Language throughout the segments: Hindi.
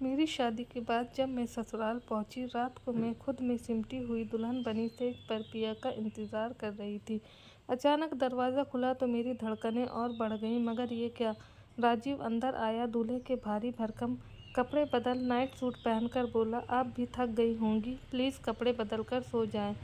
मेरी शादी के बाद जब मैं ससुराल पहुंची, रात को मैं खुद में सिमटी हुई दुल्हन बनी स्टेज पर पिया का इंतजार कर रही थी। अचानक दरवाज़ा खुला तो मेरी धड़कनें और बढ़ गईं। मगर ये क्या, राजीव अंदर आया, दूल्हे के भारी भरकम कपड़े बदल नाइट सूट पहनकर बोला, आप भी थक गई होंगी, प्लीज़ कपड़े बदल कर सो जाएं।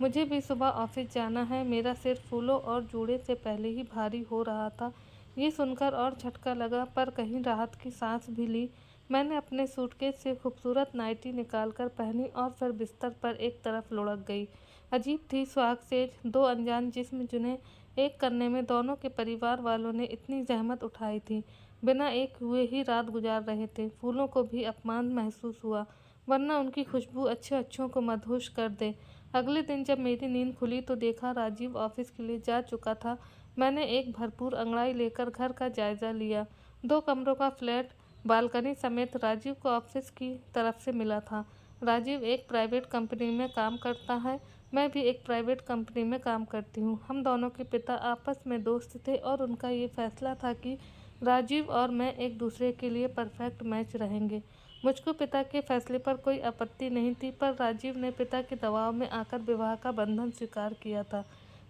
मुझे भी सुबह ऑफिस जाना है। मेरा सिर फूलों और जूड़े से पहले ही भारी हो रहा था। ये सुनकर और झटका लगा, पर कहीं राहत की सांस भी ली। मैंने अपने सूटकेस से खूबसूरत नाइटी निकालकर पहनी और फिर बिस्तर पर एक तरफ लुढ़क गई। अजीब थी सुहाग सेज, दो अनजान जिस्म जिन्हें एक करने में दोनों के परिवार वालों ने इतनी जहमत उठाई थी, बिना एक हुए ही रात गुजार रहे थे। फूलों को भी अपमान महसूस हुआ, वरना उनकी खुशबू अच्छे अच्छों को मदहोश कर दे। अगले दिन जब मेरी नींद खुली तो देखा राजीव ऑफिस के लिए जा चुका था। मैंने एक भरपूर अंगड़ाई लेकर घर का जायजा लिया। 2 कमरों का फ्लैट बालकनी समेत राजीव को ऑफिस की तरफ से मिला था। राजीव एक प्राइवेट कंपनी में काम करता है, मैं भी एक प्राइवेट कंपनी में काम करती हूँ। हम दोनों के पिता आपस में दोस्त थे और उनका ये फैसला था कि राजीव और मैं एक दूसरे के लिए परफेक्ट मैच रहेंगे। मुझको पिता के फैसले पर कोई आपत्ति नहीं थी, पर राजीव ने पिता के दबाव में आकर विवाह का बंधन स्वीकार किया था।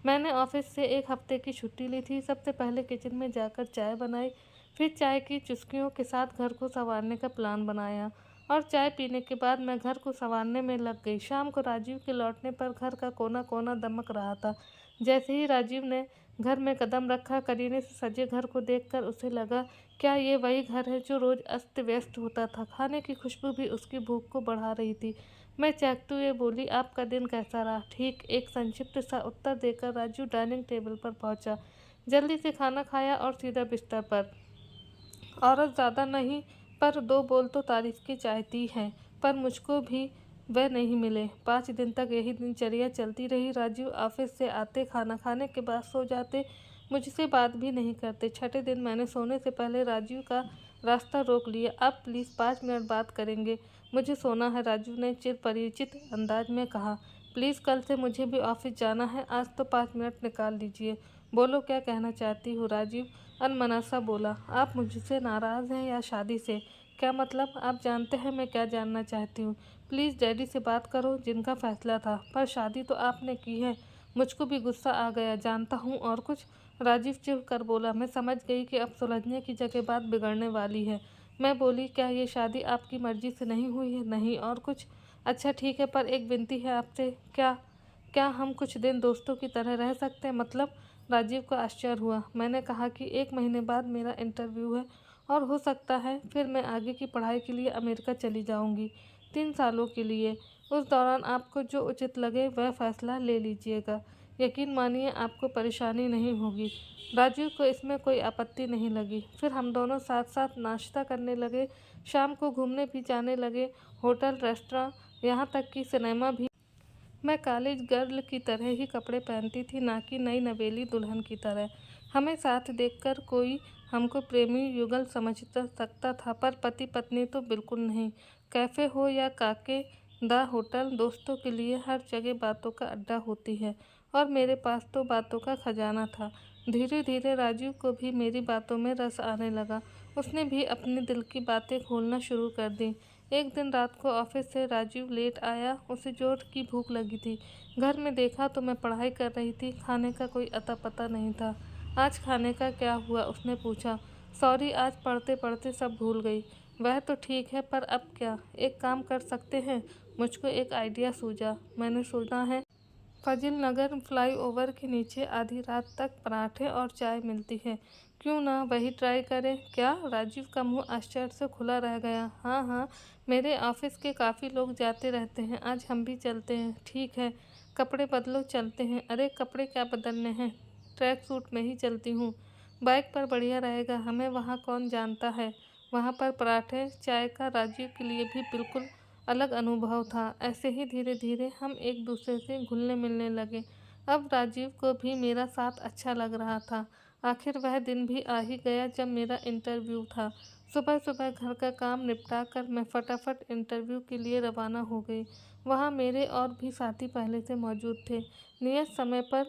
मैंने ऑफिस से 1 हफ्ते की छुट्टी ली थी। सबसे पहले किचन में जाकर चाय बनाई, फिर चाय की चुस्कियों के साथ घर को संवारने का प्लान बनाया और चाय पीने के बाद मैं घर को संवारने में लग गई। शाम को राजीव के लौटने पर घर का कोना कोना दमक रहा था। जैसे ही राजीव ने घर में कदम रखा, करीने से सजे घर को देखकर उसे लगा, क्या ये वही घर है जो रोज अस्त व्यस्त होता था। खाने की खुशबू भी उसकी भूख को बढ़ा रही थी। मैं चहकते हुए बोली, आपका दिन कैसा रहा? ठीक, एक संक्षिप्त सा उत्तर देकर राजू डाइनिंग टेबल पर पहुंचा। जल्दी से खाना खाया और सीधा बिस्तर पर। औरत ज़्यादा नहीं, पर 2 बोल तो तारीफ की चाहती है, पर मुझको भी वह नहीं मिले। 5 दिन तक यही दिनचर्या चलती रही। राजीव ऑफिस से आते, खाना खाने के बाद सो जाते, मुझसे बात भी नहीं करते। छठे दिन मैंने सोने से पहले राजीव का रास्ता रोक लिया। अब प्लीज़ 5 मिनट बात करेंगे, मुझे सोना है, राजीव ने चिरपरिचित अंदाज में कहा। प्लीज़, कल से मुझे भी ऑफिस जाना है, आज तो 5 मिनट निकाल लीजिए। बोलो, क्या कहना चाहती हो? राजीव अनमना सा बोला। आप मुझसे नाराज़ हैं या शादी से? क्या मतलब? आप जानते हैं मैं क्या जानना चाहती हूँ। प्लीज़ डैडी से बात करो, जिनका फैसला था। पर शादी तो आपने की है। मुझको भी गुस्सा आ गया। जानता हूँ, और कुछ? राजीव चिढ़ कर बोला। मैं समझ गई कि अब सुलझने की जगह बात बिगड़ने वाली है। मैं बोली, क्या ये शादी आपकी मर्जी से नहीं हुई है? नहीं। और कुछ? अच्छा ठीक है, पर एक विनती है आपसे। क्या? क्या हम कुछ दिन दोस्तों की तरह रह सकते हैं? मतलब? राजीव को आश्चर्य हुआ। मैंने कहा कि 1 महीने बाद मेरा इंटरव्यू है और हो सकता है फिर मैं आगे की पढ़ाई के लिए अमेरिका चली जाऊंगी, 3 सालों के लिए। उस दौरान आपको जो उचित लगे वह फैसला ले लीजिएगा। यकीन मानिए, आपको परेशानी नहीं होगी। राजीव को इसमें कोई आपत्ति नहीं लगी। फिर हम दोनों साथ साथ नाश्ता करने लगे, शाम को घूमने भी जाने लगे, होटल, रेस्टोरेंट, यहाँ तक कि सिनेमा भी। मैं कॉलेज गर्ल की तरह ही कपड़े पहनती थी, ना कि नई नवेली दुल्हन की तरह। हमें साथ देखकर कोई हमको प्रेमी युगल समझ सकता था, पर पति पत्नी तो बिल्कुल नहीं। कैफ़े हो या काके द होटल, दोस्तों के लिए हर जगह बातों का अड्डा होती है, और मेरे पास तो बातों का खजाना था। धीरे धीरे राजीव को भी मेरी बातों में रस आने लगा। उसने भी अपने दिल की बातें खोलना शुरू कर दी। एक दिन रात को ऑफिस से राजीव लेट आया। उसे जोर की भूख लगी थी। घर में देखा तो मैं पढ़ाई कर रही थी। खाने का कोई अता पता नहीं था। आज खाने का क्या हुआ? उसने पूछा। सॉरी, आज पढ़ते पढ़ते सब भूल गई। वह तो ठीक है, पर अब क्या? एक काम कर सकते हैं। मुझको एक आइडिया सूझा। मैंने सुना है फजिल नगर फ्लाईओवर के नीचे आधी रात तक पराठे और चाय मिलती है। क्यों ना वही ट्राई करें? क्या? राजीव का मुंह आश्चर्य से खुला रह गया। हाँ हाँ, मेरे ऑफिस के काफ़ी लोग जाते रहते हैं, आज हम भी चलते हैं। ठीक है, कपड़े बदलो, चलते हैं। अरे कपड़े क्या बदलने हैं, ट्रैक सूट में ही चलती हूँ। बाइक पर बढ़िया रहेगा, हमें वहाँ कौन जानता है। वहाँ पर पराठे चाय का राजीव के लिए भी बिल्कुल अलग अनुभव था। ऐसे ही धीरे धीरे हम एक दूसरे से घुलने मिलने लगे। अब राजीव को भी मेरा साथ अच्छा लग रहा था। आखिर वह दिन भी आ ही गया जब मेरा इंटरव्यू था। सुबह सुबह घर का काम निपटा कर मैं फटाफट इंटरव्यू के लिए रवाना हो गई। वहाँ मेरे और भी साथी पहले से मौजूद थे। नियत समय पर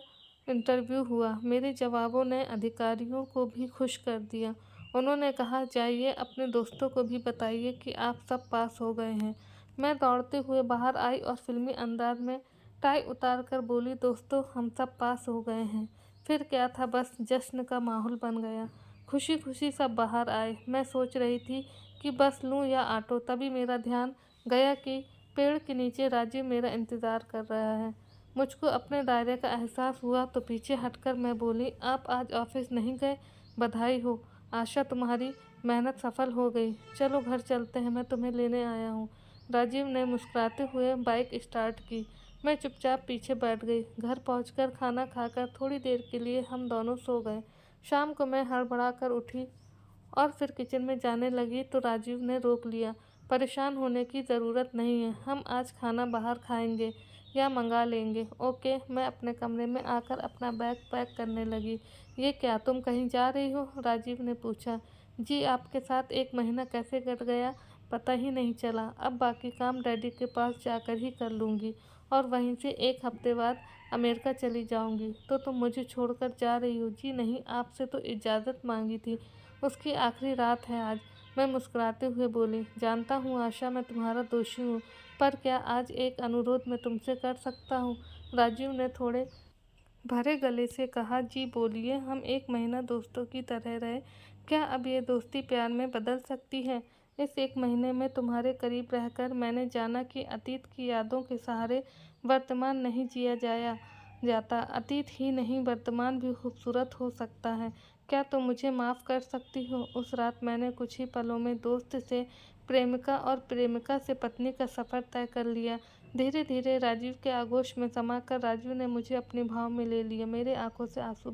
इंटरव्यू हुआ। मेरे जवाबों ने अधिकारियों को भी खुश कर दिया। उन्होंने कहा, जाइए अपने दोस्तों को भी बताइए कि आप सब पास हो गए हैं। मैं दौड़ते हुए बाहर आई और फिल्मी अंदाज में टाई उतार कर बोली, दोस्तों हम सब पास हो गए हैं। फिर क्या था, बस जश्न का माहौल बन गया। खुशी खुशी सब बाहर आए। मैं सोच रही थी कि बस लूँ या ऑटो, तभी मेरा ध्यान गया कि पेड़ के नीचे राजीव मेरा इंतज़ार कर रहा है। मुझको अपने दायरे का एहसास हुआ तो पीछे हटकर मैं बोली, आप आज ऑफिस नहीं गए? बधाई हो आशा, तुम्हारी मेहनत सफल हो गई। चलो घर चलते हैं, मैं तुम्हें लेने आया हूँ। राजीव ने मुस्कुराते हुए बाइक स्टार्ट की। मैं चुपचाप पीछे बैठ गई। घर पहुंचकर खाना खाकर थोड़ी देर के लिए हम दोनों सो गए। शाम को मैं हड़बड़ा कर उठी और फिर किचन में जाने लगी तो राजीव ने रोक लिया। परेशान होने की ज़रूरत नहीं है, हम आज खाना बाहर खाएंगे या मंगा लेंगे। ओके। मैं अपने कमरे में आकर अपना बैग पैक करने लगी। ये क्या, तुम कहीं जा रही हो? राजीव ने पूछा। जी, आपके साथ एक महीना कैसे कट गया पता ही नहीं चला। अब बाकी काम डैडी के पास जाकर ही कर लूँगी और वहीं से एक हफ्ते बाद अमेरिका चली जाऊंगी। तो तुम मुझे छोड़कर जा रही हो? जी नहीं, आपसे तो इजाज़त मांगी थी, उसकी आखिरी रात है आज। मैं मुस्कुराते हुए बोली, जानता हूँ आशा, मैं तुम्हारा दोषी हूँ, पर क्या आज एक अनुरोध मैं तुमसे कर सकता हूँ? राजीव ने थोड़े भरे गले से कहा, जी बोलिए। हम एक महीना दोस्तों की तरह रहे, क्या अब ये दोस्ती प्यार में बदल सकती है? इस एक महीने में तुम्हारे करीब रहकर मैंने जाना कि अतीत की यादों के सहारे वर्तमान नहीं जिया जाता। अतीत ही नहीं, वर्तमान भी खूबसूरत हो सकता है। क्या तुम मुझे माफ़ कर सकती हो? उस रात मैंने कुछ ही पलों में दोस्त से प्रेमिका और प्रेमिका से पत्नी का सफ़र तय कर लिया। धीरे धीरे राजीव के आगोश में समाकर राजीव ने मुझे अपने भाव में ले लिया। मेरे आंखों से आंसू